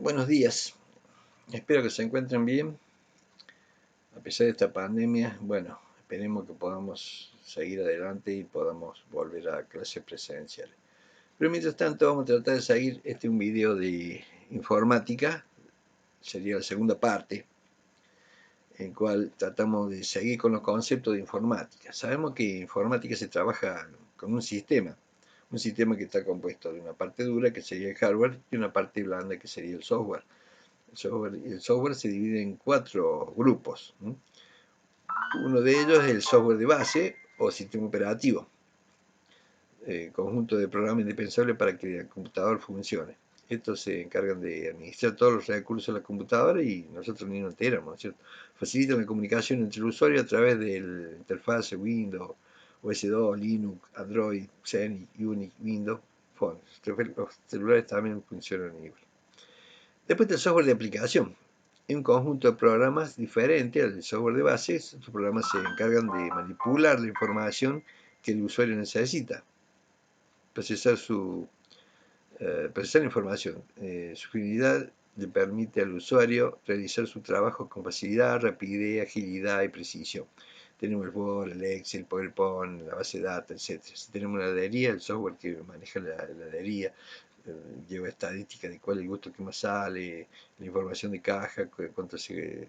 Buenos días, espero que se encuentren bien. A pesar de esta pandemia, bueno, esperemos que podamos seguir adelante y podamos volver a clases presenciales. Pero mientras tanto vamos a tratar de seguir un video de informática, sería la segunda parte, en el cual tratamos de seguir con los conceptos de informática. Sabemos que informática se trabaja con un sistema que está compuesto de una parte dura, que sería el hardware, y una parte blanda, que sería el software. El software se divide en 4 grupos. Uno de ellos es el software de base o sistema operativo, conjunto de programas indispensables para que el computador funcione. Estos se encargan de administrar todos los recursos de la computadora y nosotros ni nos enteramos, ¿cierto? Facilitan la comunicación entre el usuario a través de la interfaz Windows, OS2, Linux, Android, Xen, Unix, Windows Phone. Los celulares también funcionan igual. Después está el software de aplicación. Es un conjunto de programas diferente al software de base. Estos programas se encargan de manipular la información que el usuario necesita, procesar la información. Su finalidad le permite al usuario realizar su trabajo con facilidad, rapidez, agilidad y precisión. Tenemos el Word, el Excel, el PowerPoint, la base de datos, etc. Si tenemos una heladería, el software que maneja la heladería lleva estadística de cuál es el gusto que más sale, la información de caja, cuánto se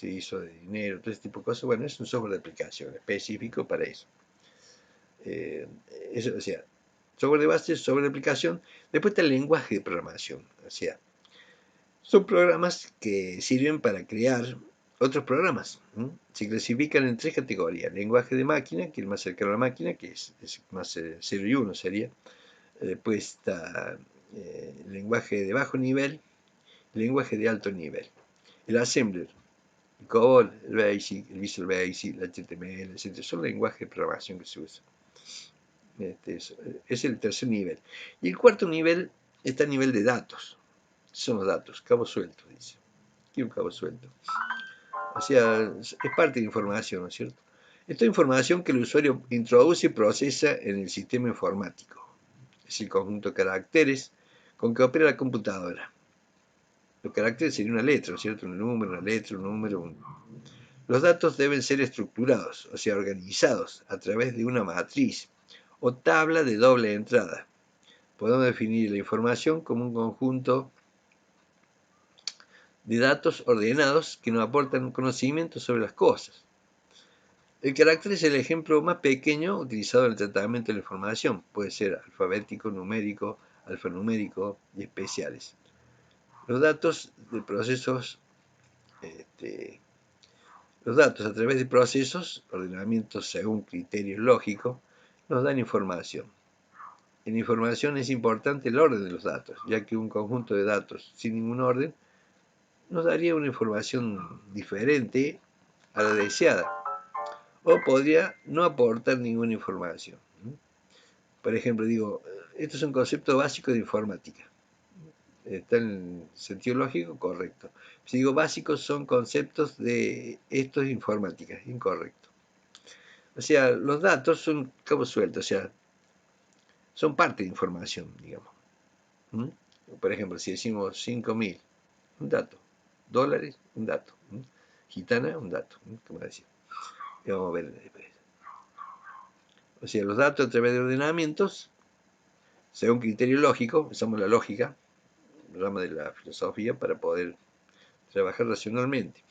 hizo de dinero, todo ese tipo de cosas. Bueno, es un software de aplicación específico para eso. Eso, o sea, software de base, software de aplicación. Después está el lenguaje de programación. O sea, son programas que sirven para crear otros programas. Se clasifican en 3 categorías. Lenguaje de máquina, que es el más cercano a la máquina, que es más 0 y 1 sería. Después está lenguaje de bajo nivel, lenguaje de alto nivel. El assembler, el COBOL, el BASIC, el Visual Basic, el HTML, etc. Son lenguajes de programación que se usan. Es el tercer nivel. Y el cuarto nivel está a nivel de datos. Son los datos, cabo suelto, dice. Aquí un cabo suelto. O sea, es parte de información, ¿no es cierto? Esta información que el usuario introduce y procesa en el sistema informático. Es el conjunto de caracteres con que opera la computadora. Los caracteres serían una letra, ¿cierto? Un número, una letra, un número. Los datos deben ser estructurados, o sea, organizados a través de una matriz o tabla de doble entrada. Podemos definir la información como un conjunto de datos ordenados que nos aportan conocimiento sobre las cosas. El carácter es el ejemplo más pequeño utilizado en el tratamiento de la información. Puede ser alfabético, numérico, alfanumérico y especiales. Los datos de procesos, los datos a través de procesos, ordenamientos según criterios lógicos, nos dan información. En información es importante el orden de los datos, ya que un conjunto de datos sin ningún orden nos daría una información diferente a la deseada, o podría no aportar ninguna información. Por ejemplo, digo, esto es un concepto básico de informática. Está en el sentido lógico, correcto. Si digo básicos, son conceptos de esto es informática, incorrecto. O sea, los datos son cabos sueltos, o sea, son parte de información, digamos. Por ejemplo, si decimos 5.000, un dato. Dólares, un dato. Gitana, un dato. ¿Cómo decir? Y vamos a ver después. O sea, los datos a través de ordenamientos, según criterio lógico, usamos la lógica, rama de la filosofía, para poder trabajar racionalmente.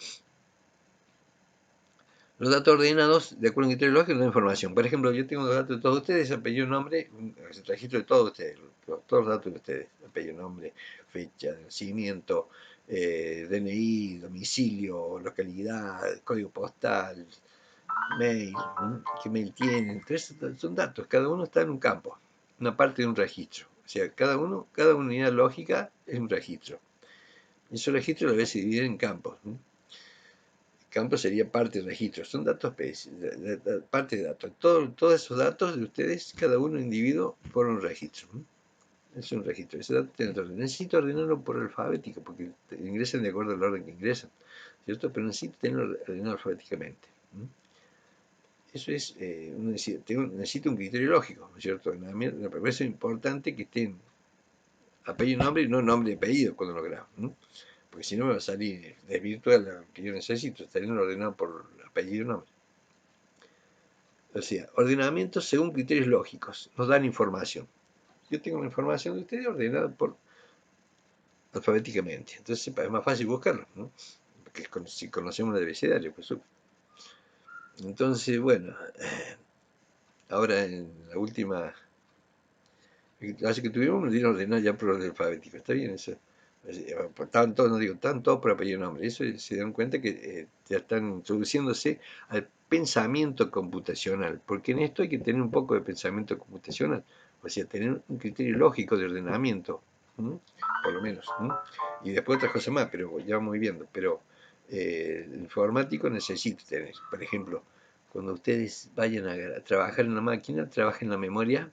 Los datos ordenados, de acuerdo a un criterio lógico, dan información. Por ejemplo, yo tengo los datos de todos ustedes, apellido, nombre, el registro de todos ustedes, todos los datos de ustedes, apellido, nombre, fecha de nacimiento, DNI, domicilio, localidad, código postal, mail, qué mail tienen. Entonces, son datos, cada uno está en un campo, una parte de un registro. O sea, cada unidad lógica es un registro. Y esos registros a la vez se dividen en campos. Campo sería parte del registro, son datos, parte de datos. Todos esos datos de ustedes, cada uno individuo, por un registro. Es un registro. Ese dato tiene orden. Necesito ordenarlo por alfabético, porque ingresan de acuerdo al orden que ingresan, ¿cierto? Pero necesito tenerlo ordenado alfabéticamente. Eso es, necesito un criterio lógico, ¿cierto? Me parece importante que estén apellido y nombre, y no nombre y apellido cuando lo grabo, ¿no? Porque si no me va a salir desvirtual lo que yo necesito, estaría ordenado por apellido y nombre. O sea, ordenamientos según criterios lógicos, nos dan información. Yo tengo la información de ustedes ordenada alfabéticamente, entonces es más fácil buscarlo, ¿no? Porque si conocemos el abecedario, pues. Entonces, bueno, ahora en la última clase que tuvimos me dieron ordenar ya por orden alfabético, está bien eso. Estaban todos, no digo, estaban todos por apellido y nombre. Eso se dieron cuenta que ya están introduciéndose al pensamiento computacional, porque en esto hay que tener un poco de pensamiento computacional, o sea, tener un criterio lógico de ordenamiento, ¿m? Por lo menos, ¿m? Y después otras cosas más, pero ya vamos viendo. Pero el informático necesita tener, por ejemplo, cuando ustedes vayan a trabajar en una máquina, trabajen en la memoria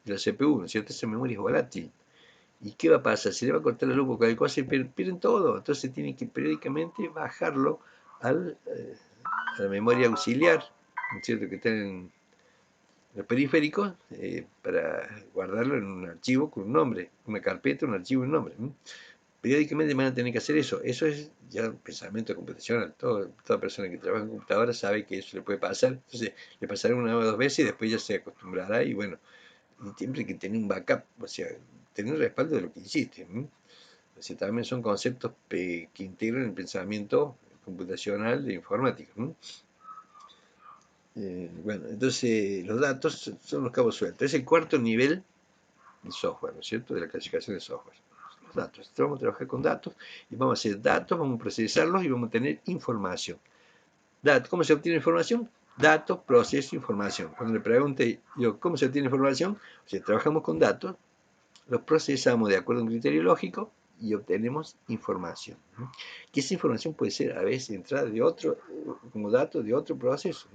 de la CPU, ¿no es cierto? Esa memoria es volátil. ¿Y qué va a pasar? Se le va a cortar la luz por cualquier cosa y pierden todo. Entonces tienen que periódicamente bajarlo a la memoria auxiliar, ¿no es cierto? Que está en los periféricos, para guardarlo en un archivo con un nombre, una carpeta, un archivo y un nombre. Periódicamente van a tener que hacer eso. Eso es ya un pensamiento computacional. Toda persona que trabaja en computadora sabe que eso le puede pasar. Entonces le pasará una o dos veces y después ya se acostumbrará y bueno, y siempre hay que tener un backup, o sea, tener respaldo de lo que hiciste. O sea, también son conceptos que integran el pensamiento computacional de informática. Bueno, entonces los datos son los cabos sueltos. Es el cuarto nivel del software, ¿no es cierto? De la clasificación de software. Los datos. Entonces, vamos a trabajar con datos y vamos a hacer datos, vamos a procesarlos y vamos a tener información. ¿Cómo se obtiene información? Datos, proceso, información. Cuando le pregunte yo cómo se obtiene información, o sea, trabajamos con datos, los procesamos de acuerdo a un criterio lógico y obtenemos información. Que esa información puede ser a veces entrada de otro, como datos de otro proceso,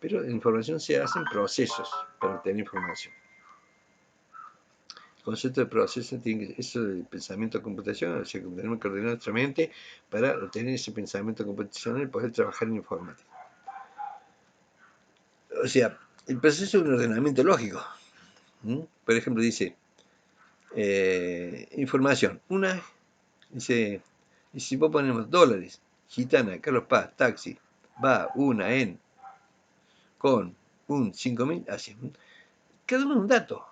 pero la información se hace en procesos para obtener información. El concepto de proceso tiene que, eso del pensamiento computacional, o sea, que tenemos que ordenar nuestra mente para obtener ese pensamiento computacional y poder trabajar en informática. O sea, el proceso es un ordenamiento lógico. Por ejemplo, dice, información. Dice, y si vos ponemos dólares, gitana, Carlos Paz, taxi, va, una, en, con, 5.000, así. Cada uno es un dato.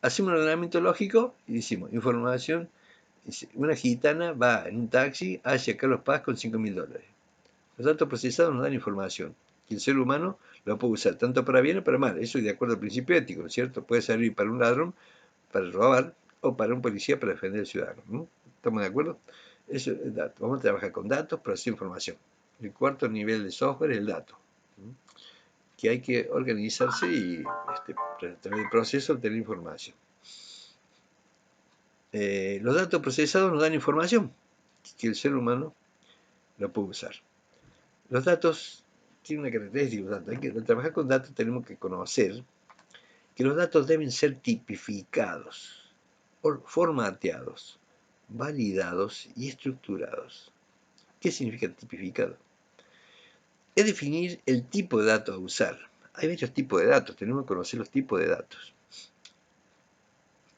Hacemos un ordenamiento lógico y decimos, información, una gitana va en un taxi hacia Carlos Paz con $5.000. Los datos procesados nos dan información y el ser humano lo puede usar tanto para bien o para mal. Eso es de acuerdo al principio ético, ¿no es cierto? Puede servir para un ladrón, para robar, o para un policía para defender al ciudadano. ¿Estamos de acuerdo? Eso es dato. Vamos a trabajar con datos, procesar información. El cuarto nivel de software es el dato, que hay que organizarse y a través del proceso obtener información. Los datos procesados nos dan información que el ser humano lo puede usar. Los datos tienen una característica. Al trabajar con datos tenemos que conocer que los datos deben ser tipificados, formateados, validados y estructurados. ¿Qué significa tipificado? Es definir el tipo de datos a usar. Hay varios tipos de datos, tenemos que conocer los tipos de datos.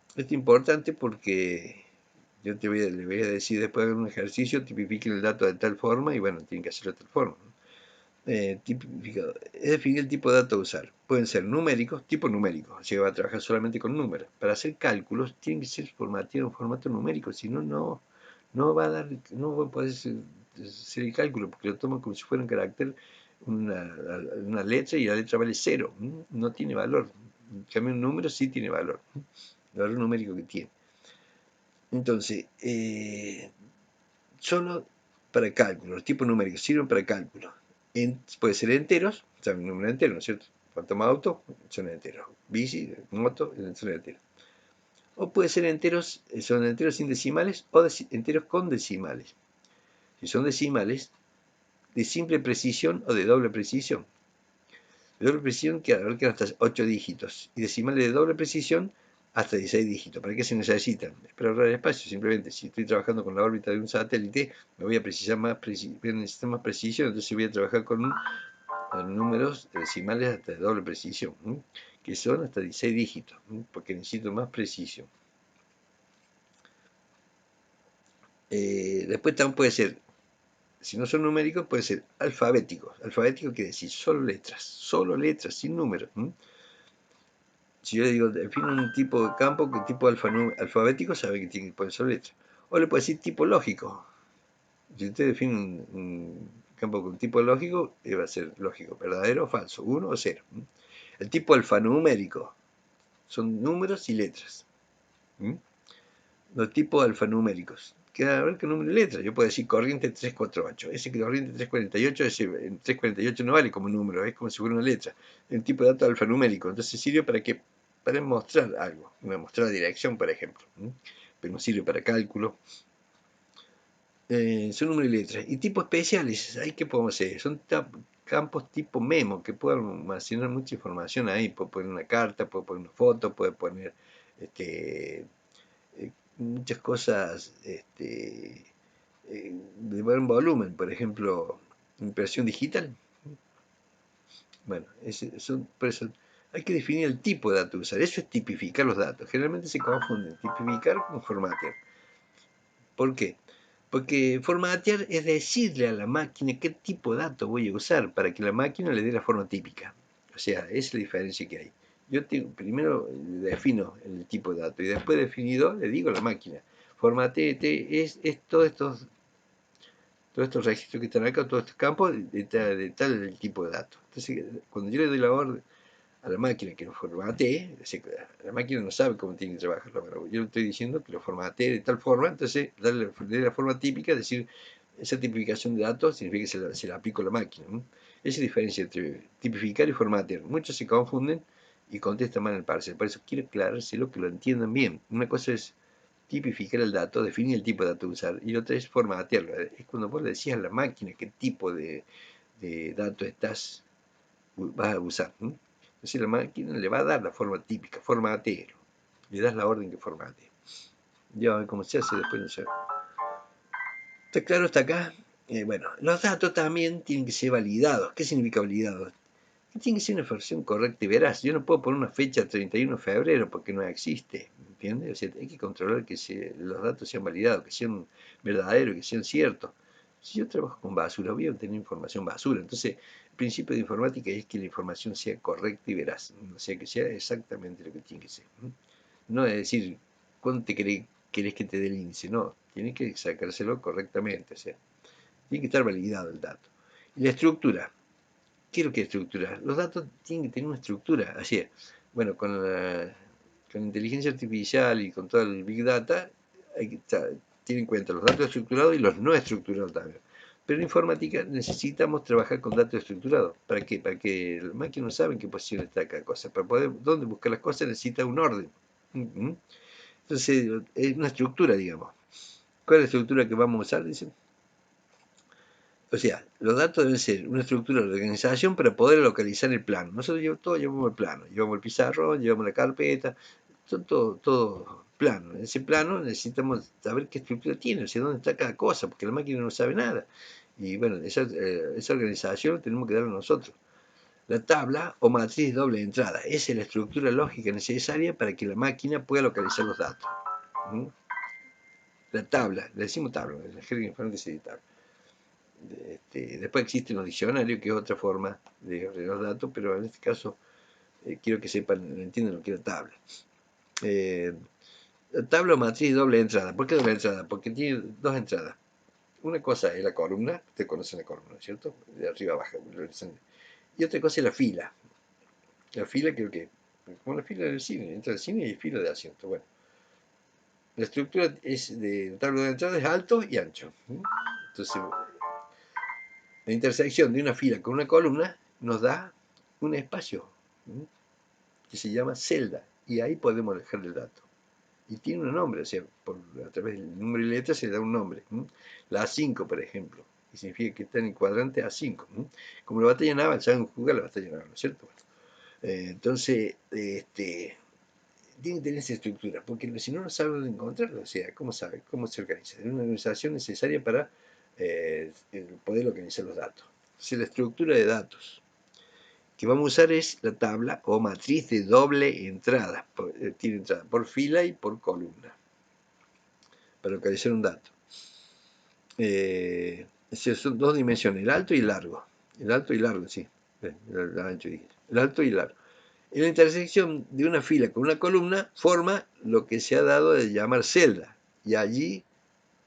Esto es importante porque yo le voy a decir después de un ejercicio, tipifiquen el dato de tal forma y bueno, tienen que hacerlo de tal forma. Tipificado. Es definir el tipo de datos a usar. Pueden ser numéricos, tipo numérico, o sea, va a trabajar solamente con números. Para hacer cálculos tienen que ser formateados en formato numérico, si no, no va a dar, no va a poder hacer el cálculo, porque lo toman como si fuera un carácter, una letra, y la letra vale 0, no tiene valor. En cambio, un número sí tiene valor, el valor numérico que tiene. Entonces, solo para cálculo, los tipos numéricos sirven para cálculo. Puede ser enteros, o sea, un número entero, ¿no es cierto? Cuando toma auto, son enteros. Bici, moto, son enteros. O puede ser enteros, son enteros sin decimales o enteros con decimales. Si son decimales, de simple precisión o de doble precisión. De doble precisión que abarcan hasta 8 dígitos. Y decimales de doble precisión hasta 16 dígitos. ¿Para qué se necesitan? Es para ahorrar espacio, simplemente. Si estoy trabajando con la órbita de un satélite, me voy a necesitar más precisión, entonces voy a trabajar con números decimales hasta de doble precisión, que son hasta 16 dígitos, porque necesito más precisión. Después también puede ser, si no son numéricos, puede ser alfabéticos. Alfabético quiere decir solo letras, sin números. Si yo le digo, defino un tipo de campo, que tipo alfabético, sabe que tiene que poner solo letras. O le puede decir tipo lógico. Si usted define un campo con tipo lógico, va a ser lógico, verdadero o falso, 1 o 0. El tipo alfanumérico son números y letras. Los tipos alfanuméricos. A ver qué número y letra. Yo puedo decir corriente 348. Ese corriente 348, ese 348 no vale como número, es como si fuera una letra. Es un tipo de dato alfanumérico. Entonces sirve para que para mostrar algo, mostrar la dirección, por ejemplo. Pero no sirve para cálculo. Son números y letras. Y tipos especiales, ¿ahí qué podemos hacer? Son campos tipo memo, que pueden almacenar mucha información ahí. Puedo poner una carta, puedo poner una foto, puedo poner muchas cosas de buen volumen, por ejemplo, impresión digital. Bueno, por eso hay que definir el tipo de dato a usar. Eso es tipificar los datos. Generalmente se confunden tipificar con formatear. ¿Por qué? Porque formatear es decirle a la máquina qué tipo de dato voy a usar para que la máquina le dé la forma típica. O sea, esa es la diferencia que hay. Yo primero defino el tipo de dato y después definido le digo a la máquina, formatete es todos estos registros que están acá, todos estos campos de tal tipo de datos. Entonces, cuando yo le doy la orden a la máquina que lo formatee, la máquina no sabe cómo tiene que trabajarlo, pero yo le estoy diciendo que lo formatee de tal forma, entonces darle la forma típica, es decir, esa tipificación de datos significa que se la aplico a la máquina. Esa es la diferencia entre tipificar y formatear. Muchos se confunden y contestan mal el parcial. Por eso quiero aclarárselo, que lo entiendan bien. Una cosa es tipificar el dato, definir el tipo de dato a usar, y la otra es formatearlo. Es cuando vos le decías a la máquina qué tipo de dato vas a usar. Entonces la máquina le va a dar la forma típica, formateelo. Le das la orden que formate. Ya a ver cómo se hace después, no sé. ¿Está claro hasta acá? Bueno, los datos también tienen que ser validados. ¿Qué significa validados? Tiene que ser una versión correcta y veraz. Yo no puedo poner una fecha 31 de febrero porque no existe. ¿Entiendes? O sea, hay que controlar que los datos sean validados, que sean verdaderos, que sean ciertos. Si yo trabajo con basura, voy a obtener información basura. Entonces, el principio de informática es que la información sea correcta y veraz. O sea, que sea exactamente lo que tiene que ser. No es decir, ¿cuánto querés que te dé el índice? No, tienes que sacárselo correctamente. O sea, tiene que estar validado el dato. Y la estructura. ¿Qué es lo que es estructura? Los datos tienen que tener una estructura. Así es. Bueno, con inteligencia artificial y con todo el Big Data, hay que tener en cuenta los datos estructurados y los no estructurados también. Pero en informática necesitamos trabajar con datos estructurados. ¿Para qué? Para que la máquina no sabe en qué posición está cada cosa. Para poder dónde buscar las cosas necesita un orden. Entonces, es una estructura, digamos. ¿Cuál es la estructura que vamos a usar? Dicen. O sea, los datos deben ser una estructura de organización para poder localizar el plano. Nosotros todos llevamos el plano, llevamos el pizarrón, llevamos la carpeta, son todo plano. En ese plano necesitamos saber qué estructura tiene, o sea, dónde está cada cosa, porque la máquina no sabe nada. Y bueno, esa organización la tenemos que dar a nosotros. La tabla o matriz de doble entrada, esa es la estructura lógica necesaria para que la máquina pueda localizar los datos. La tabla, le decimos tabla, en la jerga informática se dice tabla. Después existen los diccionarios, que es otra forma de ordenar los datos, pero en este caso quiero que sepan, entiendan lo que es la tabla. La tabla o matriz de doble entrada. ¿Por qué doble entrada? Porque tiene dos entradas. Una cosa es la columna, ustedes conocen la columna, ¿cierto? De arriba abajo. Y otra cosa es la fila. La fila creo que, como la fila del cine, entra el cine y hay fila de asientos. Bueno, la estructura es de tabla de entrada es alto y ancho. Entonces, la intersección de una fila con una columna nos da un espacio que se llama celda y ahí podemos dejar el dato. Y tiene un nombre, o sea, a través del número y letras se da un nombre. La A5, por ejemplo, que significa que está en el cuadrante A5. Como la batalla naval, saben jugar la batalla naval, ¿no es cierto? Entonces, tiene que tener esa estructura, porque si no, no sabe dónde encontrarlo, o sea, ¿cómo sabe? ¿Cómo se organiza? Es una organización necesaria para poder organizar los datos. Entonces, la estructura de datos que vamos a usar es la tabla o matriz de doble entrada. Tiene entrada por fila y por columna para localizar un dato. son dos dimensiones, el alto y el largo. El alto y largo, sí. El ancho, el alto y el largo. En la intersección de una fila con una columna forma lo que se ha dado de llamar celda, y allí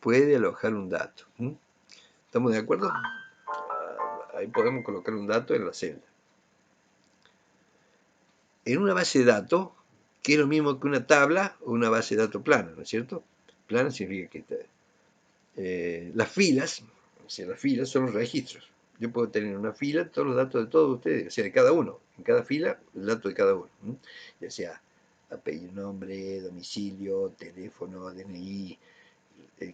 puede alojar un dato. ¿Estamos de acuerdo? Ahí podemos colocar un dato en la celda. En una base de datos, que es lo mismo que una tabla o una base de datos plana, ¿no es cierto? Plana significa que las filas, o sea, las filas son los registros. Yo puedo tener en una fila todos los datos de todos ustedes, o sea, de cada uno. En cada fila, el dato de cada uno. Ya sea apellido, nombre, domicilio, teléfono, DNI,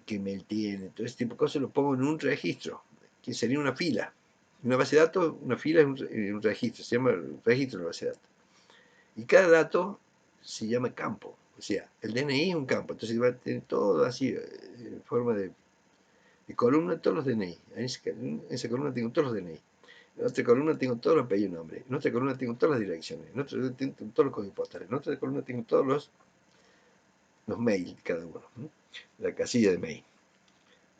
qué mail tiene, todo ese tipo de cosas lo pongo en un registro, que sería una fila. Una base de datos, una fila es un registro, se llama registro de base de datos. Y cada dato se llama campo, o sea, el DNI es un campo, entonces va a tener todo así, en forma de columna, todos los DNI. En esa columna tengo todos los DNI. En otra columna tengo todos los apellidos y nombres. En otra columna tengo todas las direcciones. En otra tengo todos los códigos postales. En otra columna tengo todos los mails de cada uno. La casilla de mail.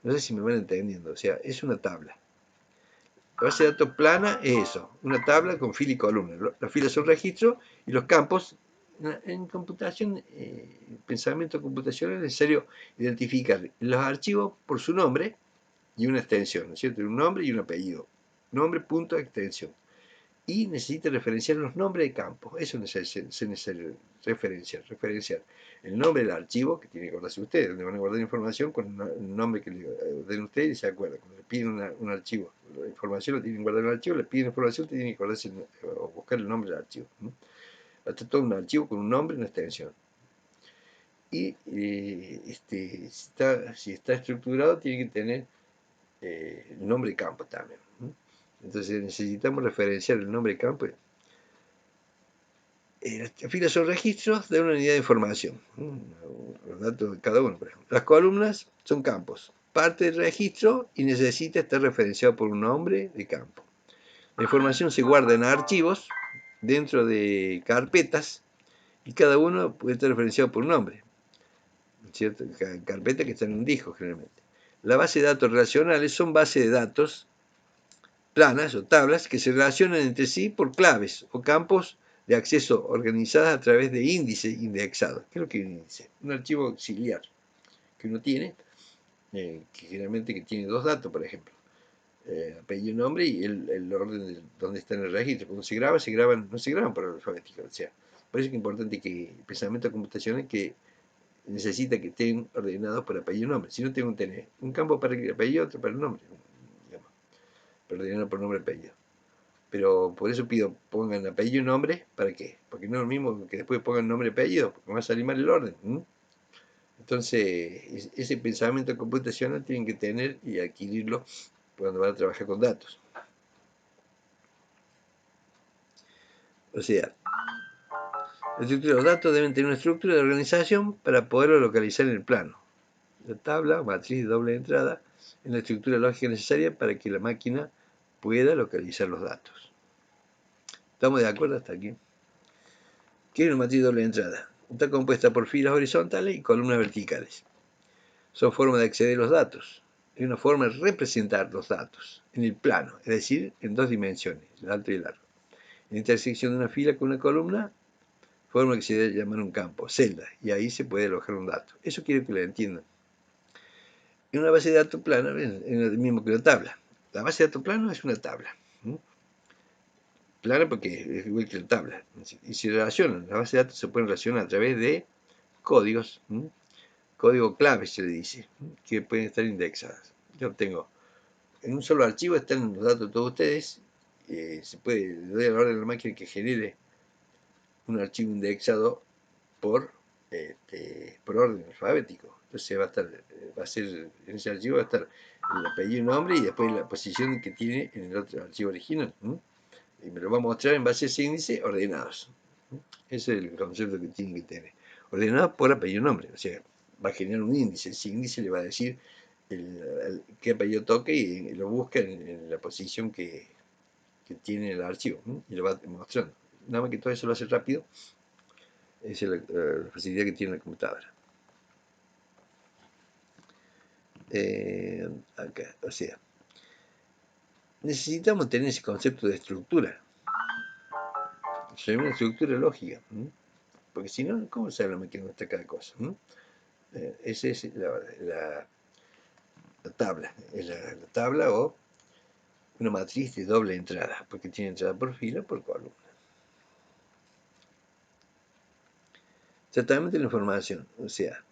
No sé si me van entendiendo. O sea, es una tabla. La base de datos plana es eso. Una tabla con fila y columna. Las filas son registros y los campos. En computación, pensamiento computacional, es necesario identificar los archivos por su nombre y una extensión, ¿no es cierto? Un nombre y un apellido. Nombre, punto, extensión. Y necesita referenciar los nombres de campos. Eso se necesita referenciar el nombre del archivo, que tiene que acordarse ustedes, donde van a guardar información con el nombre que le den ustedes y se acuerdan. Cuando le piden un archivo, la información la tienen que guardar en el archivo, le piden información, tienen que acordarse o buscar el nombre del archivo. Hasta todo un archivo con un nombre y una extensión. Y si está estructurado, tiene que tener el nombre de campo también. Entonces necesitamos referenciar el nombre de campo. Las filas son registros de una unidad de información. Los datos de cada uno, por ejemplo. Las columnas son campos. Parte del registro y necesita estar referenciado por un nombre de campo. La información se guarda en archivos dentro de carpetas y cada uno puede estar referenciado por un nombre. ¿Cierto? Carpetas que están en un disco generalmente. Las bases de datos relacionales son bases de datos planas o tablas que se relacionan entre sí por claves o campos de acceso organizadas a través de índices indexados. ¿Qué es lo que es un índice? Un archivo auxiliar que uno tiene, que generalmente que tiene dos datos, por ejemplo, apellido y nombre y el orden de donde está en el registro. Cuando no se graban por alfabética. O sea, por eso es importante que el pensamiento computacional que necesita que estén ordenados por apellido y nombre. Si no, tengo que tener un campo para el apellido, otro para el nombre, digamos, pero ordenado por nombre y apellido. Pero por eso pido, pongan apellido y nombre, ¿para qué? Porque no es lo mismo que después pongan nombre y apellido, porque va a salir mal el orden. Entonces, ese pensamiento computacional tienen que tener y adquirirlo cuando van a trabajar con datos. O sea, los datos deben tener una estructura de organización para poderlo localizar en el plano. La tabla, matriz de doble entrada, es la estructura lógica necesaria para que la máquina pueda localizar los datos. ¿Estamos de acuerdo hasta aquí? ¿Qué es una matriz de doble entrada? Está compuesta por filas horizontales y columnas verticales. Son formas de acceder a los datos. Es una forma de representar los datos en el plano, es decir, en dos dimensiones, el alto y el largo. En la intersección de una fila con una columna, forma que se debe llamar un campo, celda, y ahí se puede alojar un dato. Eso quiero que lo entiendan. En una base de datos plana es lo mismo que una tabla. La base de datos plana es una tabla. Plana porque es igual que la tabla. Y se relacionan, las bases de datos se pueden relacionar a través de códigos, código clave se le dice, que pueden estar indexadas. Yo tengo, en un solo archivo están los datos de todos ustedes, se puede, le doy a la orden a la máquina que genere un archivo indexado por orden alfabético. Entonces va a ser, en ese archivo va a estar el apellido y nombre y después la posición que tiene en el otro archivo original. Y me lo va a mostrar en base a ese índice ordenados. Ese es el concepto que tienen que tener. Ordenados por apellido y nombre. O sea, va a generar un índice. Ese índice le va a decir qué apellido toque y lo busca en la posición que tiene el archivo. Y lo va mostrando. Nada más que todo eso lo hace rápido. Esa es la facilidad que tiene la computadora. acá, o sea, necesitamos tener ese concepto de estructura, una estructura lógica, porque si no, ¿cómo sabe la máquina dónde está cada cosa? Esa es la tabla, es la tabla o una matriz de doble entrada, porque tiene entrada por fila o por columna. Tratamiento de la información, o sea,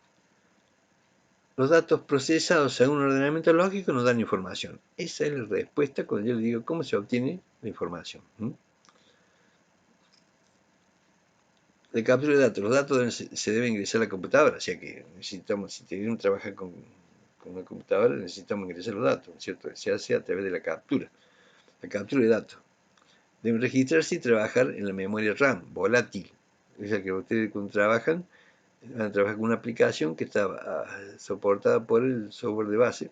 los datos procesados según un ordenamiento lógico nos dan información. Esa es la respuesta cuando yo le digo cómo se obtiene la información. La captura de datos. Los datos se deben ingresar a la computadora, o sea que necesitamos, si queremos trabajar con una computadora, necesitamos ingresar los datos, ¿no es cierto? Se hace a través de la captura de datos. Deben registrarse y trabajar en la memoria RAM, volátil. O sea que ustedes cuando trabajan, van a trabajar con una aplicación que está soportada por el software de base,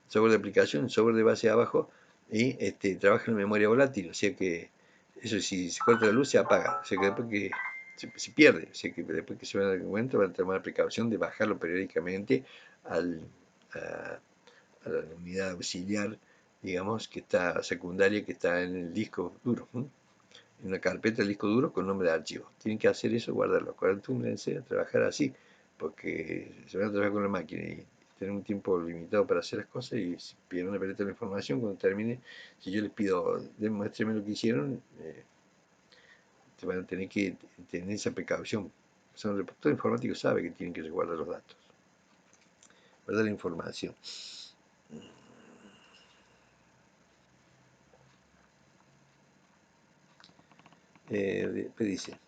software de aplicación, software de base abajo, y trabaja en memoria volátil, o sea que eso si se corta la luz se apaga, o sea que después que se pierde, o sea que después que se van a dar cuenta van a tomar la precaución de bajarlo periódicamente al, a la unidad auxiliar, digamos, que está secundaria, que está en el disco duro, en una carpeta del disco duro con nombre de archivo. Tienen que hacer eso, guardarlo. Acostúmbrense a trabajar así, porque se van a trabajar con la máquina y tener un tiempo limitado para hacer las cosas y si pierden a perder la información cuando termine, si yo les pido, demuéstrenme lo que hicieron, te van a tener que tener esa precaución. Todo informático sabe que tienen que resguardar los datos, guardar la información. Después dice,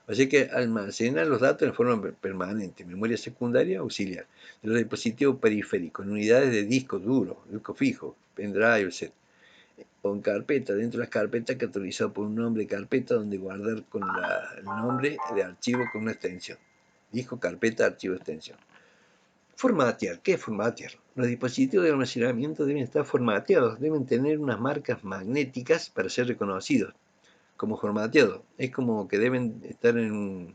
o sea que almacena los datos en forma permanente, memoria secundaria auxiliar, de los dispositivos periféricos, en unidades de disco duro, disco fijo, pendrive, etc. O en carpeta, dentro de las carpetas categorizadas por un nombre de carpeta donde guardar con el nombre de archivo con una extensión. Disco, carpeta, archivo, extensión. Formatear. ¿Qué es formatear? Los dispositivos de almacenamiento deben estar formateados, deben tener unas marcas magnéticas para ser reconocidos como formateados. Es como que deben estar en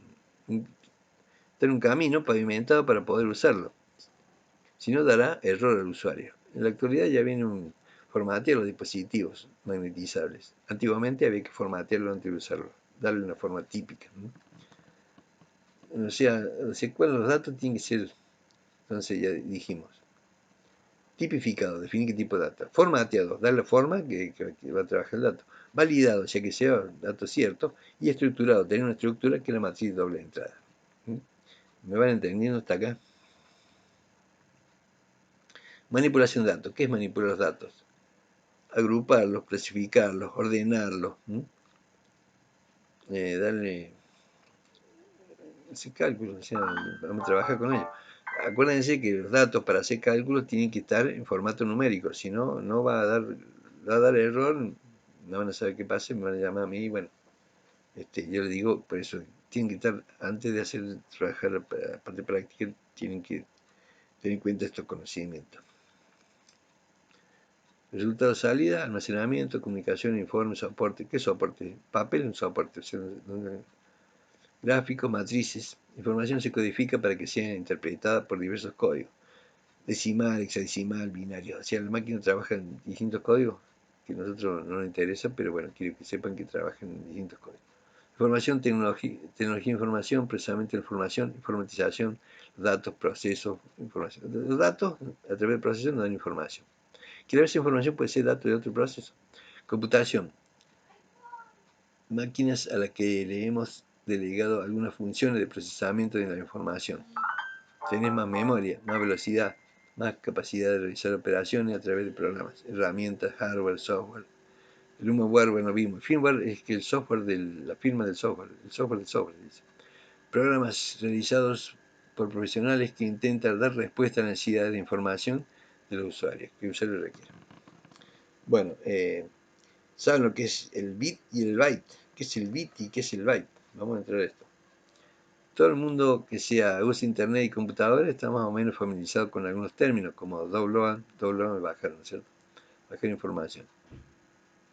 un camino pavimentado para poder usarlo. Si no, dará error al usuario. En la actualidad ya viene un formatear los dispositivos magnetizables. Antiguamente había que formatearlo antes de usarlo, darle una forma típica, ¿no? O sea, ¿cuáles los datos tienen que ser? Entonces ya dijimos. Tipificado, definir qué tipo de datos. Formateado, dar la forma que va a trabajar el dato. Validado, ya que sea dato cierto. Y estructurado, tener una estructura que es la matriz doble entrada. ¿Me van entendiendo hasta acá? Manipulación de datos. ¿Qué es manipular los datos? Agruparlos, clasificarlos, ordenarlos. Darle ese cálculo, o sea, vamos a trabajar con ellos. Acuérdense que los datos para hacer cálculos tienen que estar en formato numérico, si no, no va a dar error, no van a saber qué pasa, me van a llamar a mí y bueno, yo le digo, por eso, tienen que estar, antes de hacer trabajar la parte práctica, tienen que tener en cuenta estos conocimientos. Resultado, salida, almacenamiento, comunicación, informe, soporte. ¿Qué soporte? Papel, un soporte. O sea, gráficos, matrices. Información se codifica para que sea interpretada por diversos códigos. Decimal, hexadecimal, binario. O sea, la máquina trabaja en distintos códigos que a nosotros no nos interesa, pero bueno, quiero que sepan que trabajan en distintos códigos. Información, tecnología, información, procesamiento de información, informatización, datos, procesos, información. Los datos, a través del proceso, nos dan información. Que esa información puede ser datos de otro proceso. Computación. Máquinas a las que le hemos delegado algunas funciones de procesamiento de la información. Tenés más memoria, más velocidad, más capacidad de realizar operaciones a través de programas, herramientas, hardware, software. El firmware, bueno, vimos. El firmware es que el software de la firma del software, el software del software, dice. Programas realizados por profesionales que intentan dar respuesta a necesidades de información de los usuarios, que el usuario requiere. Bueno, saben lo que es el bit y el byte. ¿Qué es el bit y qué es el byte? Vamos a entrar a esto. Todo el mundo que usa internet y computadora está más o menos familiarizado con algunos términos como download bajar, ¿no es cierto? Bajar información.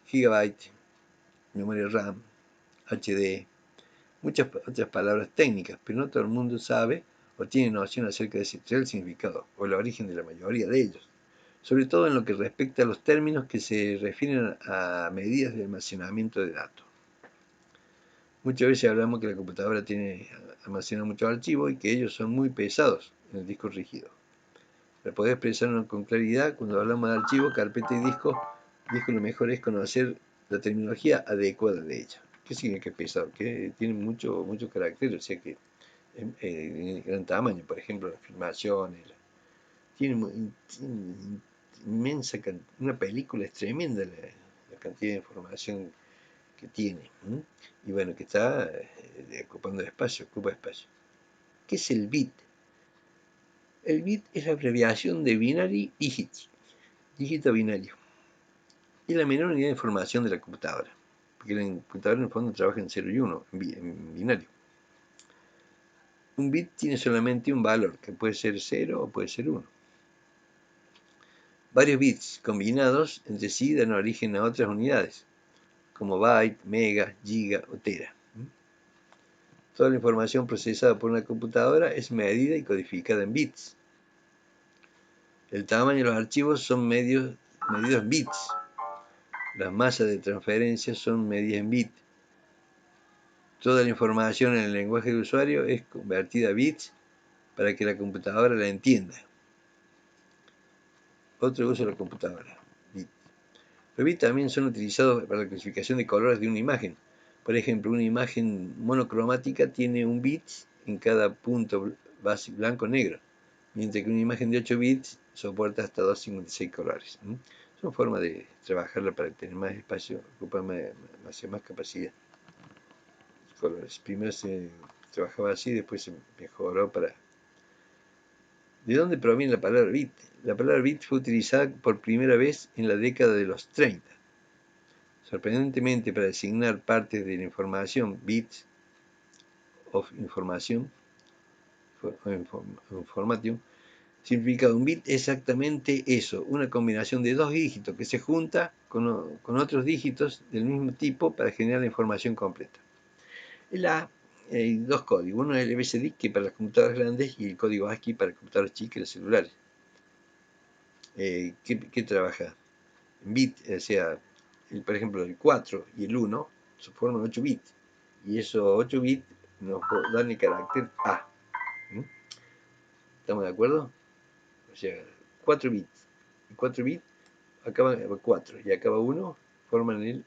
Gigabyte, memoria RAM, HD, muchas otras palabras técnicas, pero no todo el mundo sabe o tiene noción acerca de ese real significado o el origen de la mayoría de ellos, sobre todo en lo que respecta a los términos que se refieren a medidas de almacenamiento de datos. Muchas veces hablamos que la computadora almacena muchos archivos y que ellos son muy pesados en el disco rígido. Para poder expresarnos con claridad, cuando hablamos de archivos, carpeta y disco, lo mejor es conocer la terminología adecuada de ella. ¿Qué significa que es pesado? Que tiene mucho carácter, o sea que gran tamaño, por ejemplo, las filmaciones, tiene inmensa una película, es tremenda la cantidad de información que tiene, y bueno, que está ocupando espacio, ocupa espacio. ¿Qué es el bit? El bit es la abreviación de binary digit, dígito binario, y la menor unidad de información de la computadora, porque la computadora en el fondo trabaja en 0 y 1, en binario. Un bit tiene solamente un valor, que puede ser 0 o puede ser 1. Varios bits combinados entre sí dan origen a otras unidades, como byte, mega, giga o tera. Toda la información procesada por una computadora es medida y codificada en bits. El tamaño de los archivos son medidos en bits. Las masas de transferencia son medidas en bits. Toda la información en el lenguaje de usuario es convertida a bits para que la computadora la entienda. Otro uso de la computadora. Los bits también son utilizados para la clasificación de colores de una imagen. Por ejemplo, una imagen monocromática tiene un bit en cada punto base blanco-negro, mientras que una imagen de 8 bits soporta hasta 256 colores. Son formas de trabajarla para tener más espacio, ocupar más capacidad. Colores. Primero se trabajaba así, después se mejoró para... ¿De dónde proviene la palabra bit? La palabra bit fue utilizada por primera vez en la década de los 30. Sorprendentemente, para designar partes de la información, bits of information, significa un bit exactamente eso, una combinación de dos dígitos que se junta con otros dígitos del mismo tipo para generar la información completa. Hay dos códigos, uno es el BCD, que para las computadoras grandes, y el código ASCII para computadoras chicas y los celulares. ¿Qué trabaja? En bit, o sea, por ejemplo, el 4 y el 1 se forman 8 bits, y esos 8 bits nos dan el carácter A. ¿Estamos de acuerdo? O sea, 4 bits. Y 4 bits acaba 4 y acaba 1, forman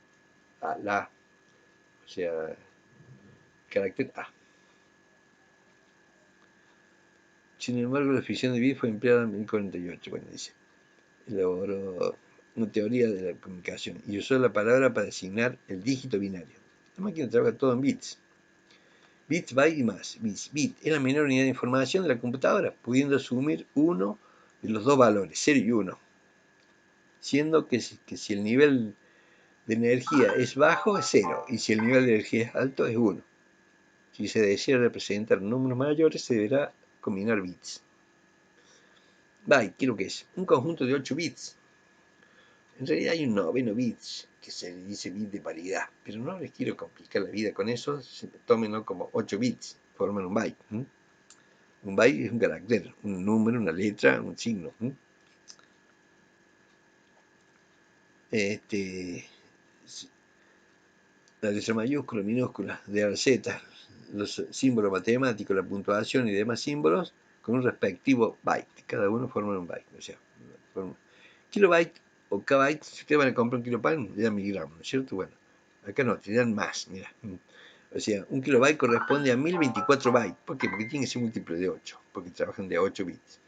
la A. O sea, carácter A. Sin embargo, la fisión de bits fue empleada en 1048, bueno, dice. Elaboró una teoría de la comunicación y usó la palabra para designar el dígito binario. La máquina trabaja todo en bits. Bits, byte y más. Bit es la menor unidad de información de la computadora, pudiendo asumir uno de los dos valores, 0 y 1. Siendo que si el nivel de energía es bajo, es 0, y si el nivel de energía es alto, es 1. Si se desea representar números mayores, se deberá combinar bits. Byte, ¿qué es lo que es? Un conjunto de 8 bits. En realidad hay un noveno bits, que se le dice bit de paridad, pero no les quiero complicar la vida con eso, tómenlo como 8 bits, forman un byte. Un byte es un carácter, un número, una letra, un signo. La letra mayúscula, minúscula, de A a Z, los símbolos matemáticos, la puntuación y demás símbolos con un respectivo byte. Cada uno forma un byte. O sea, kilobyte o kbyte, si ustedes van a comprar un kilo pan, le dan miligramos, ¿no es cierto? Bueno, acá no, te dan más, mira. O sea, un kilobyte corresponde a 1024 bytes. ¿Por qué? Porque tiene que ser múltiplo de 8, porque trabajan de 8 bits.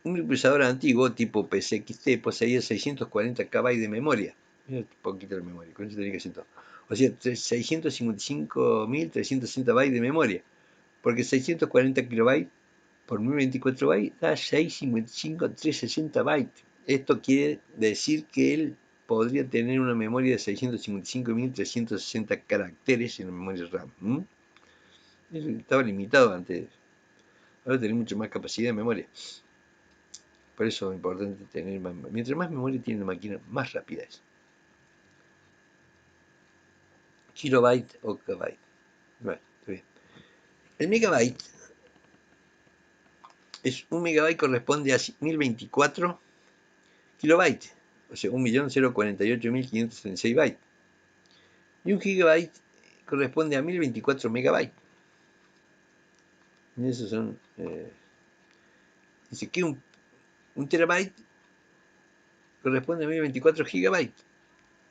Un procesador antiguo tipo PCXT poseía 640 KB de memoria. Mira, poquito de memoria, con eso tenía que hacer todo. O sea, 655.360 bytes de memoria. Porque 640 kilobytes por 1024 bytes da 655.360 bytes. Esto quiere decir que él podría tener una memoria de 655.360 caracteres en la memoria RAM. Estaba limitado antes. Ahora tiene mucho más capacidad de memoria. Por eso es importante tener más. Mientras más memoria tiene la máquina, más rápida es. Kilobyte o kbyte. Bueno, está bien. El megabyte Un megabyte corresponde a 1024 kilobytes, o sea, 1.048.536 bytes. Y un gigabyte corresponde a 1024 megabytes. Y esos son... dice que un terabyte corresponde a 1024 gigabytes.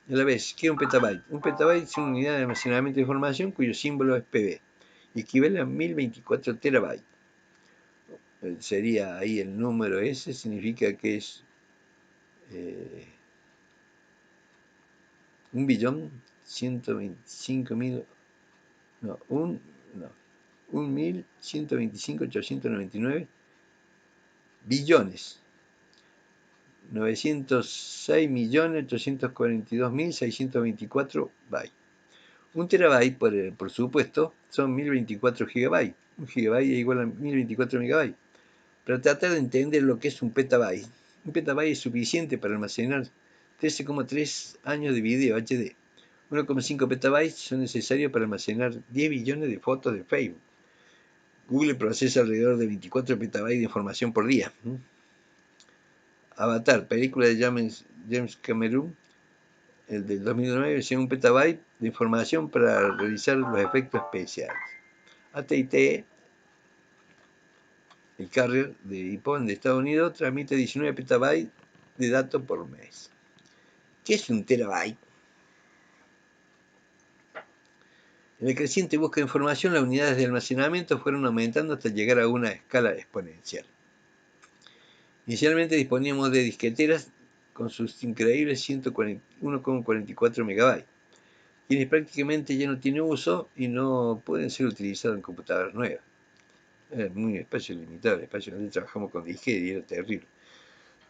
A la vez, ¿qué es un petabyte? Un petabyte es una unidad de almacenamiento de información cuyo símbolo es PB, y equivale a 1024 terabytes. Sería ahí el número ese, significa que es 1.125.000, no, 1.125.899 billones, 906.842.624 bytes. Un terabyte, por supuesto, son 1024 gigabytes. Un gigabyte es igual a 1024 megabytes. Para tratar de entender lo que es un petabyte es suficiente para almacenar 13,3 años de video HD. 1,5 petabytes son necesarios para almacenar 10 billones de fotos de Facebook. Google procesa alrededor de 24 petabytes de información por día. Avatar, película de James Cameron, el del 2009, tiene 1 petabyte de información para realizar los efectos especiales. AT&T, el carrier de iPhone de Estados Unidos, transmite 19 petabytes de datos por mes. ¿Qué es un terabyte? En la creciente búsqueda de información, las unidades de almacenamiento fueron aumentando hasta llegar a una escala exponencial. Inicialmente disponíamos de disqueteras con sus increíbles 1,44 megabytes, quienes prácticamente ya no tienen uso y no pueden ser utilizados en computadoras nuevas. Era muy espacio limitado, el espacio donde trabajamos con disquetes y era terrible.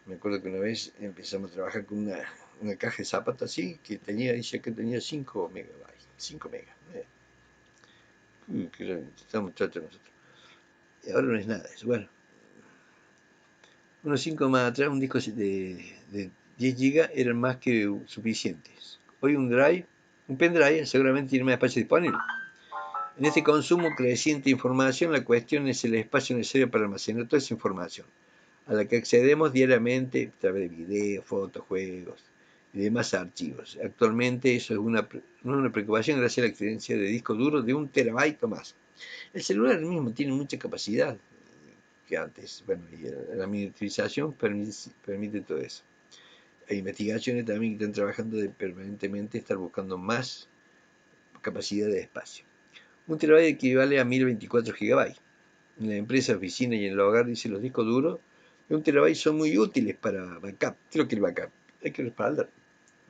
Me acuerdo que una vez empezamos a trabajar con una caja de zapatos así, que dice que tenía 5 megabytes, 5 megas. Que estamos tratando nosotros. Y ahora no es nada eso. Bueno, unos 5 más atrás, un disco de 10 GB eran más que suficientes. Hoy un pendrive seguramente tiene más espacio disponible. En este consumo creciente de información, la cuestión es el espacio necesario para almacenar toda esa información, a la que accedemos diariamente a través de videos, fotos, juegos y demás archivos. Actualmente eso es una preocupación gracias a la existencia de discos duros de 1 terabyte o más. El celular mismo tiene mucha capacidad que antes. Bueno, y la miniaturización permite todo eso. Hay investigaciones también que están trabajando de permanentemente estar buscando más capacidad de espacio. 1 terabyte equivale a 1024 gigabytes. En la empresa, oficina y en el hogar, dice, los discos duros de 1 terabyte son muy útiles para backup. ¿Qué es lo que es el backup? Hay que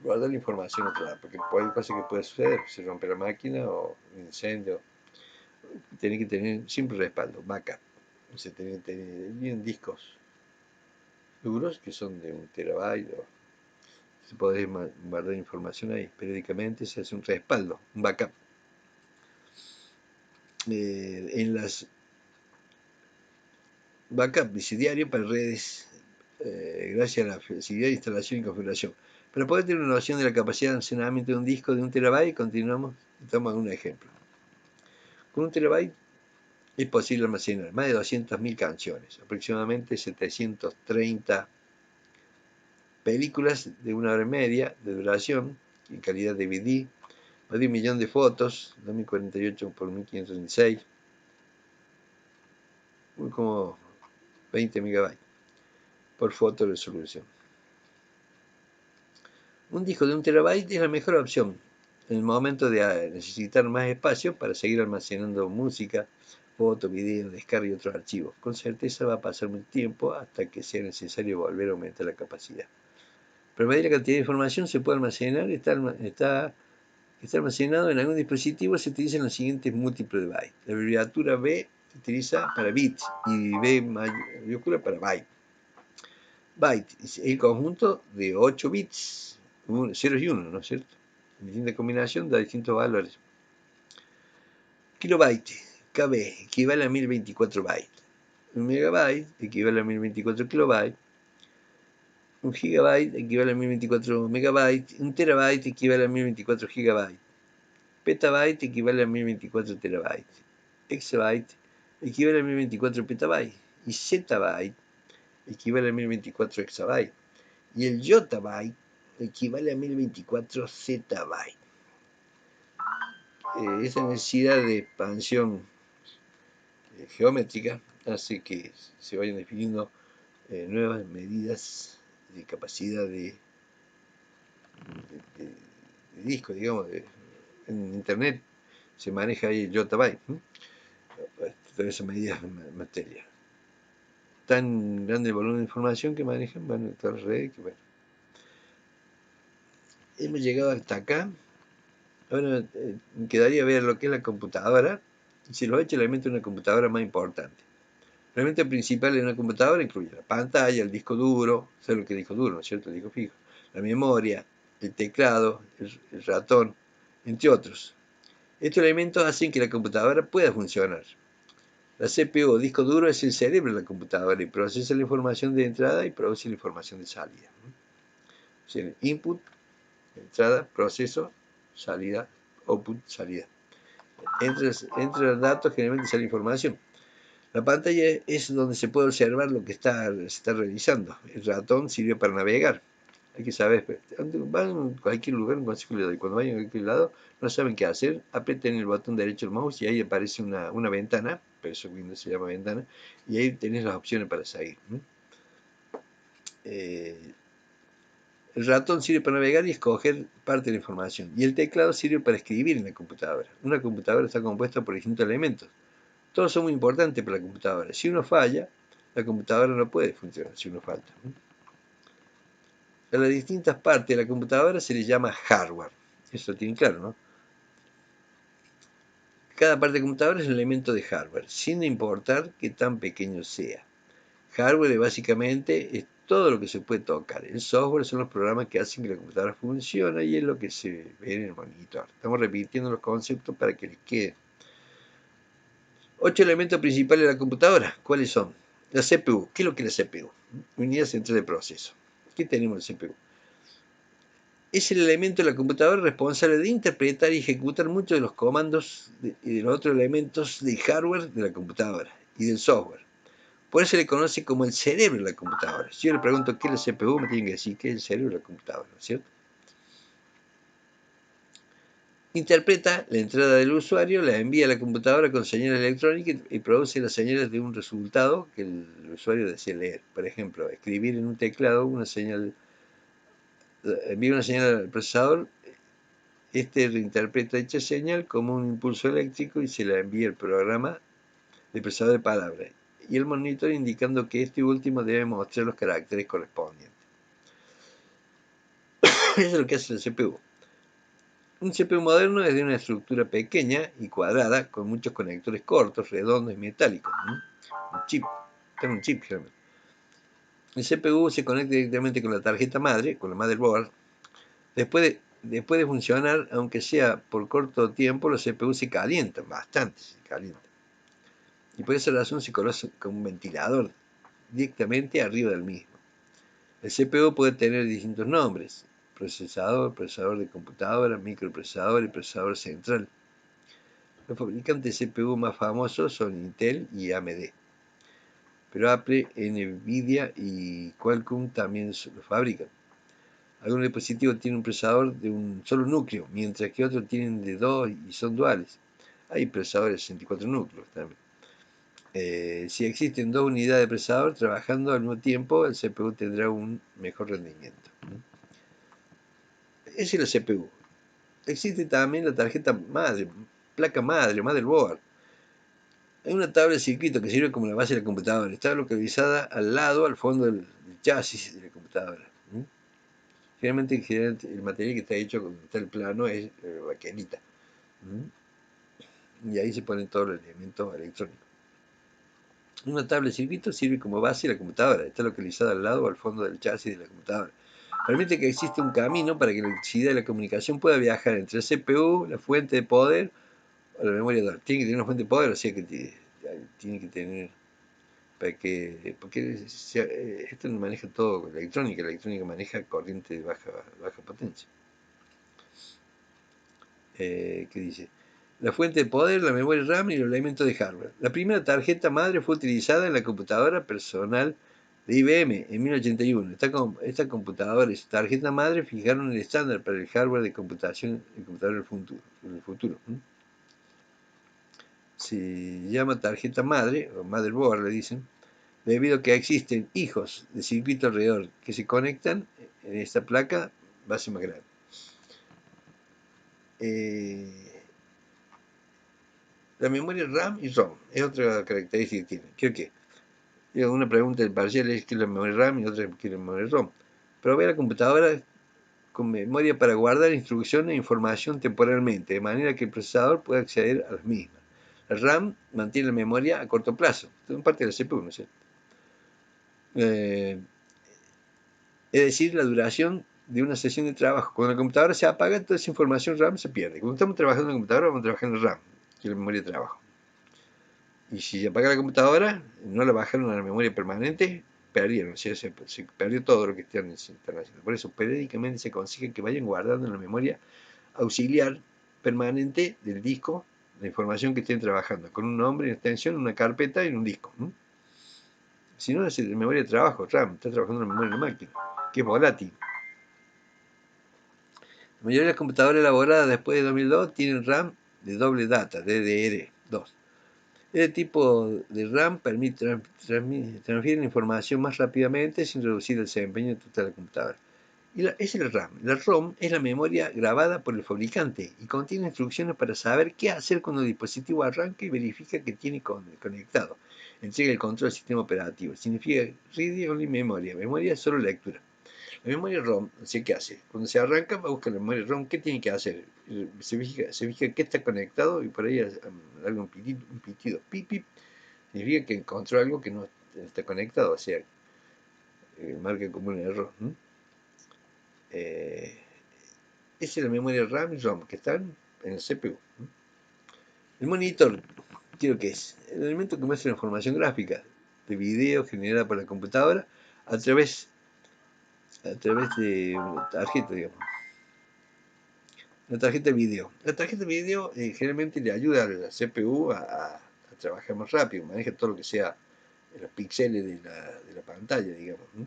guardar la información otra vez, porque hay cosas que pueden suceder, se rompe la máquina o un incendio. Tiene que tener siempre respaldo, backup. O sea, tiene que tener bien discos duros que son de 1 terabyte. Se puede guardar información ahí. Periódicamente se hace un respaldo, un backup. En las backup diario para redes, gracias a la flexibilidad de instalación y configuración. Para poder tener una noción de la capacidad de almacenamiento de un disco de 1 terabyte, continuamos y tomamos un ejemplo. Con 1 terabyte es posible almacenar más de 200.000 canciones, aproximadamente 730 películas de 1 hora y media de duración, en calidad DVD, más de 1 millón de fotos, 2048 por 1536, como 20 megabytes por foto de resolución. Un disco de 1 terabyte es la mejor opción en el momento de necesitar más espacio para seguir almacenando música, fotos, videos, descarga y otros archivos. Con certeza va a pasar un tiempo hasta que sea necesario volver a aumentar la capacidad. Para medir la cantidad de información se puede almacenar, está almacenado en algún dispositivo, se utilizan los siguientes múltiplos de bytes. La abreviatura B se utiliza para bits y B mayúscula para byte. Byte es el conjunto de 8 bits, ceros y unos, ¿no es cierto? En distinta combinación da distintos valores. Kilobyte, KB, equivale a 1024 bytes. Un megabyte equivale a 1024 kilobytes. Un gigabyte equivale a 1024 megabytes. Un terabyte equivale a 1024 gigabytes. Petabyte equivale a 1024 terabytes. Exabyte equivale a 1024 petabytes. y zettabyte equivale a 1024 exabytes. Y el yottabyte equivale a 1024 zettabytes. Esa necesidad de expansión geométrica hace que se vayan definiendo nuevas medidas de capacidad de disco, digamos. En internet se maneja ahí el yottabyte, toda esa medida en materia. Tan grande el volumen de información que manejan, van a todas las redes, que bueno. Hemos llegado hasta acá. Ahora quedaría ver lo que es la computadora, y si los hecho el elemento de una computadora más importante. El elemento principal de una computadora incluye la pantalla, el disco duro, ¿sabes lo que es disco duro, no es cierto? El disco fijo, la memoria, el teclado, el ratón, entre otros. Estos elementos hacen que la computadora pueda funcionar. La CPU o disco duro es el cerebro de la computadora y procesa la información de entrada y produce la información de salida. O sea, input, entrada, proceso, salida, output, salida. Entra el dato, generalmente sale información. La pantalla es donde se puede observar lo que se está realizando. El ratón sirve para navegar. Hay que saber, van a cualquier lugar, y cuando vayan a cualquier lado, no saben qué hacer, aprieten el botón derecho del mouse y ahí aparece una ventana, pero eso Windows se llama ventana, y ahí tenés las opciones para seguir. El ratón sirve para navegar y escoger parte de la información, y el teclado sirve para escribir en la computadora. Una computadora está compuesta por distintos elementos. Todos son muy importantes para la computadora. Si uno falla, la computadora no puede funcionar si uno falta. A las distintas partes de la computadora se les llama hardware. Eso lo tienen claro, ¿no? Cada parte de la computadora es un elemento de hardware, sin importar qué tan pequeño sea. Hardware básicamente es todo lo que se puede tocar. El software son los programas que hacen que la computadora funcione y es lo que se ve en el monitor. Estamos repitiendo los conceptos para que les quede. 8 elementos principales de la computadora. ¿Cuáles son? La CPU. ¿Qué es lo que es la CPU? Unidad central de proceso. ¿Qué tenemos en la CPU? Es el elemento de la computadora responsable de interpretar y ejecutar muchos de los comandos y de los otros elementos del hardware de la computadora y del software. Por eso se le conoce como el cerebro de la computadora. Si yo le pregunto qué es la CPU, me tienen que decir qué es el cerebro de la computadora, ¿no es cierto? Interpreta la entrada del usuario, la envía a la computadora con señales electrónicas y produce las señales de un resultado que el usuario desea leer. Por ejemplo, escribir en un teclado una señal, envía una señal al procesador, este reinterpreta dicha señal como un impulso eléctrico y se la envía al programa de procesador de palabras y el monitor indicando que este último debe mostrar los caracteres correspondientes. Eso es lo que hace la CPU. Un CPU moderno es de una estructura pequeña y cuadrada con muchos conectores cortos, redondos y metálicos. Un chip. Está un chip, realmente. El CPU se conecta directamente con la tarjeta madre, con la motherboard. Después de funcionar, aunque sea por corto tiempo, los CPU se calientan, bastante se calientan. Y por esa razón se coloca como un ventilador directamente arriba del mismo. El CPU puede tener distintos nombres: procesador, procesador de computadora, microprocesador y procesador central. Los fabricantes de CPU más famosos son Intel y AMD, pero Apple, Nvidia y Qualcomm también lo fabrican. Algunos dispositivos tienen un procesador de un solo núcleo, mientras que otros tienen de dos y son duales. Hay procesadores de 64 núcleos también. Si existen dos unidades de procesador trabajando al mismo tiempo, el CPU tendrá un mejor rendimiento. Esa es la CPU. Existe también la tarjeta madre, placa madre, motherboard. Hay una tabla de circuito que sirve como la base de la computadora. Está localizada al lado, al fondo del chasis de la computadora. Generalmente el material que está hecho con tal plano es baquelita. Y ahí se ponen todos los elementos electrónicos. Una tabla de circuito sirve como base de la computadora. Está localizada al lado o al fondo del chasis de la computadora. Permite que exista un camino para que la electricidad de la comunicación pueda viajar entre el CPU, la fuente de poder, o la memoria. Tiene que tener una fuente de poder, o sea que tiene que tener, porque esto no maneja todo la electrónica maneja corriente de baja potencia. ¿Qué dice? La fuente de poder, la memoria RAM y los elementos de hardware. La primera tarjeta madre fue utilizada en la computadora personal de IBM en 1981. Esta computadora y su tarjeta madre fijaron el estándar para el hardware de computación en computador en el futuro. Se llama tarjeta madre, o motherboard le dicen, debido a que existen hijos de circuito alrededor que se conectan en esta placa base más grande. La memoria RAM y ROM es otra característica que tiene. Creo que una pregunta del parcial es qué es la memoria RAM y otra qué es la memoria ROM. Provee a la computadora con memoria para guardar instrucciones e información temporalmente, de manera que el procesador pueda acceder a las mismas. La RAM mantiene la memoria a corto plazo, es parte de la CPU, ¿no es cierto? Es decir, la duración de una sesión de trabajo. Cuando la computadora se apaga, toda esa información RAM se pierde. Cuando estamos trabajando en la computadora, vamos a trabajar en RAM, que es la memoria de trabajo. Y si se apaga la computadora, no la bajaron a la memoria permanente, perdieron, o sea, se perdió todo lo que están haciendo. Por eso, periódicamente se aconseja que vayan guardando en la memoria auxiliar permanente del disco la información que estén trabajando, con un nombre, una extensión, una carpeta y un disco. Si no, es memoria de trabajo, RAM, está trabajando en la memoria de la máquina, que es volátil. La mayoría de las computadoras elaboradas después de 2002 tienen RAM de doble data, DDR2. Este tipo de RAM permite transferir la información más rápidamente sin reducir el desempeño total de la computadora. Esa es la RAM. La ROM es la memoria grabada por el fabricante y contiene instrucciones para saber qué hacer cuando el dispositivo arranca y verifica que tiene conectado. Entrega el control del sistema operativo. Significa read only memoria. Memoria es solo lectura. La memoria ROM, no sé qué hace. Cuando se arranca, va a buscar la memoria ROM. ¿Qué tiene que hacer? Se fija que está conectado y por ahí algo un pitido. Pip, pip. Significa que encontró algo que no está conectado. O sea, marca como un error. Esa es la memoria RAM y ROM que están en el CPU. El monitor, quiero que es el elemento que muestra la información gráfica de video generada por la computadora a través de una tarjeta, digamos. La tarjeta de video. La tarjeta de video generalmente le ayuda a la CPU a trabajar más rápido, maneja todo lo que sea los píxeles de la pantalla, digamos. La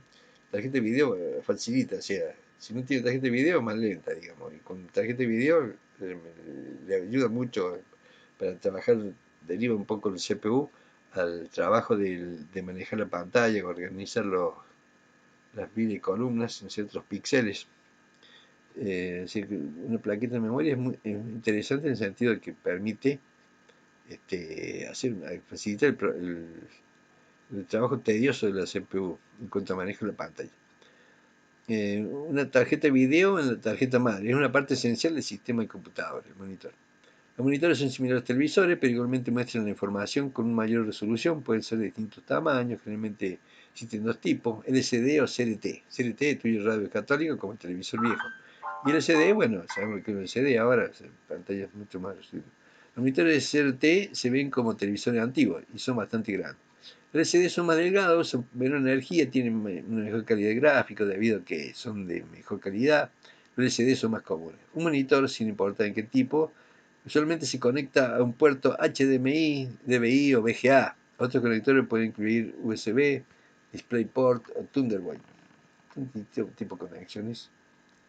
tarjeta de video facilita, o sea, si no tiene tarjeta de video es más lenta, digamos. Y con tarjeta de video le ayuda mucho para trabajar, deriva un poco el CPU al trabajo de manejar la pantalla, organizar las y columnas en ciertos píxeles. Decir que una plaqueta de memoria es interesante en el sentido de que permite facilitar el trabajo tedioso de la CPU en cuanto a manejo de la pantalla. Una tarjeta de video en la tarjeta madre es una parte esencial del sistema de computadora, el monitor. Los monitores son similares a los televisores, pero igualmente muestran la información con una mayor resolución, pueden ser de distintos tamaños, generalmente existen dos tipos, LCD o CRT. CRT es tuyo radio católico como el televisor viejo. Y el LCD, bueno, sabemos que el LCD ahora, pantallas mucho más resueltas. Los monitores CRT se ven como televisores antiguos y son bastante grandes. Los LCD son más delgados, son menor energía, tienen una mejor calidad de gráfico debido a que son de mejor calidad. Los LCD son más comunes. Un monitor, sin importar en qué tipo, usualmente se conecta a un puerto HDMI, DVI o VGA. Otros conectores pueden incluir USB, DisplayPort o Thunderbolt. Un tipo de conexiones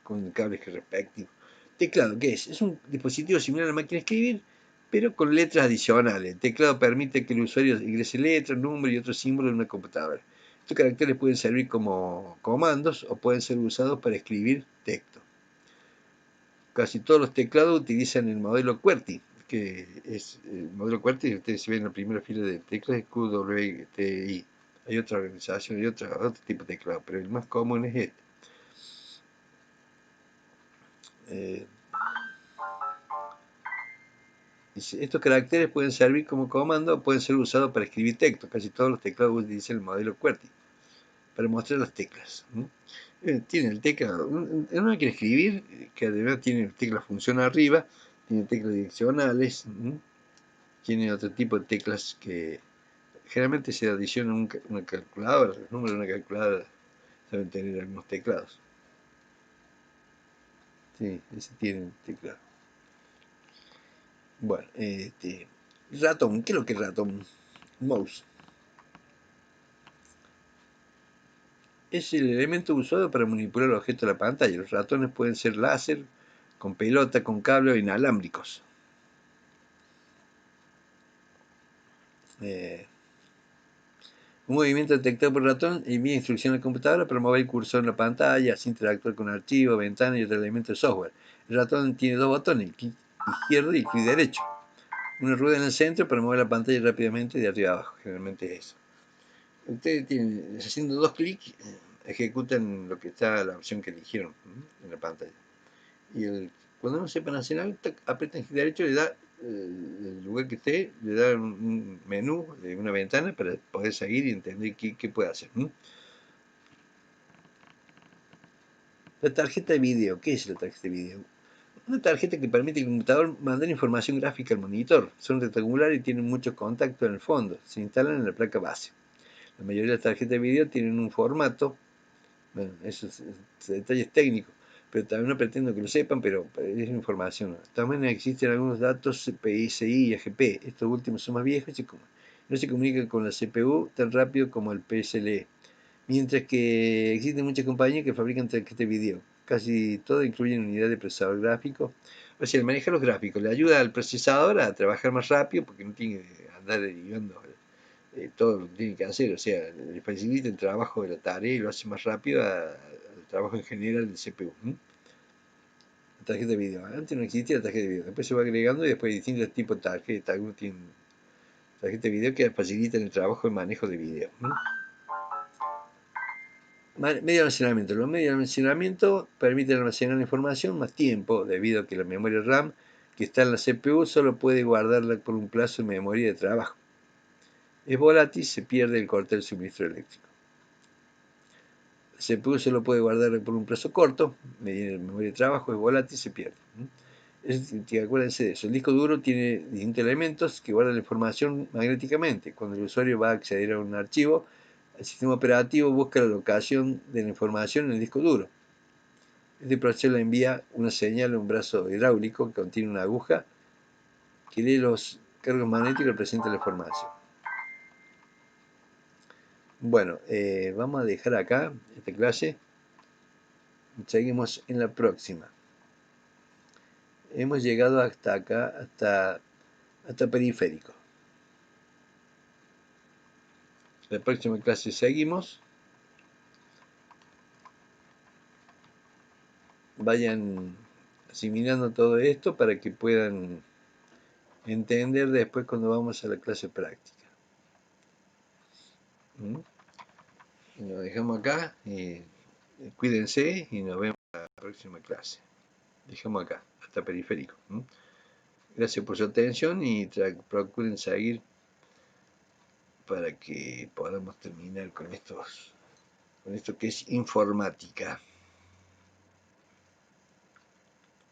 con cables respectivos. Teclado, ¿qué es? Es un dispositivo similar a la máquina de escribir, pero con letras adicionales. El teclado permite que el usuario ingrese letras, números y otros símbolos en una computadora. Estos caracteres pueden servir como comandos o pueden ser usados para escribir texto. Casi todos los teclados utilizan el modelo QWERTY, que es el modelo QWERTY, ustedes si ven en la primera fila de teclas es QWTI. Hay otra organización, hay otro tipo de teclado, pero el más común es este. Estos caracteres pueden servir como comando o pueden ser usados para escribir texto. Casi todos los teclados utilizan el modelo QWERTY para mostrar las teclas. Tiene el teclado, en una quiere escribir, que además tiene teclas función arriba, tiene teclas direccionales, tiene otro tipo de teclas que generalmente se adiciona una calculadora. Los números de una calculadora deben tener algunos teclados. Sí, ese tiene un teclado. Bueno, ratón, ¿qué es lo que es ratón? Mouse. Es el elemento usado para manipular objetos de la pantalla. Los ratones pueden ser láser, con pelota, con cable o inalámbricos. Un movimiento detectado por el ratón envía instrucción a la computadora para mover el cursor en la pantalla, así interactuar con archivos, ventanas y otros elementos de software. El ratón tiene dos botones, el clic izquierdo y el clic derecho. Una rueda en el centro para mover la pantalla rápidamente de arriba a abajo. Generalmente es eso. Ustedes tienen, haciendo dos clics, ejecutan lo que está, la opción que eligieron en la pantalla. Y cuando no sepan hacer algo, apretan clic derecho, le da el lugar que esté, le da un menú de una ventana para poder seguir y entender qué puede hacer. La tarjeta de video, ¿qué es la tarjeta de video? Una tarjeta que permite al computador mandar información gráfica al monitor. Son rectangulares y tienen muchos contactos en el fondo. Se instalan en la placa base. La mayoría de las tarjetas de video tienen un formato. Bueno, eso es detalles técnicos, pero también no pretendo que lo sepan, pero es información. También existen algunos datos PSI y AGP. Estos últimos son más viejos y no se comunican con la CPU tan rápido como el PSLE. Mientras que existen muchas compañías que fabrican tarjetas de video. Casi todas incluyen unidades de procesador gráfico. O sea, el manejar los gráficos le ayuda al procesador a trabajar más rápido porque no tiene que andar derivando todo lo que tiene que hacer. O sea, le facilita el trabajo de la tarea y lo hace más rápido al trabajo en general del CPU. La tarjeta de video. Antes no existía la tarjeta de video. Después se va agregando y después hay distintos tipos de tarjetas. Algunos tienen tarjeta de video que facilitan el trabajo y manejo de video. Medio de almacenamiento. Los medios de almacenamiento permiten almacenar la información más tiempo, debido a que la memoria RAM que está en la CPU solo puede guardarla por un plazo de memoria de trabajo. Es volátil, se pierde el corte del suministro eléctrico. La CPU solo puede guardar por un plazo corto, mediante la memoria de trabajo, es volátil, se pierde. Acuérdense de eso. El disco duro tiene distintos elementos que guardan la información magnéticamente. Cuando el usuario va a acceder a un archivo, el sistema operativo busca la locación de la información en el disco duro. Este proceso le envía una señal a un brazo hidráulico que contiene una aguja que lee los cargos magnéticos y representa la información. Bueno, vamos a dejar acá esta clase. Seguimos en la próxima. Hemos llegado hasta acá, hasta periférico. En la próxima clase seguimos. Vayan asimilando todo esto para que puedan entender después cuando vamos a la clase práctica. Y nos dejamos acá. Cuídense y nos vemos en la próxima clase. Dejamos acá, hasta periférico. Gracias por su atención y procuren seguir para que podamos terminar con esto que es informática.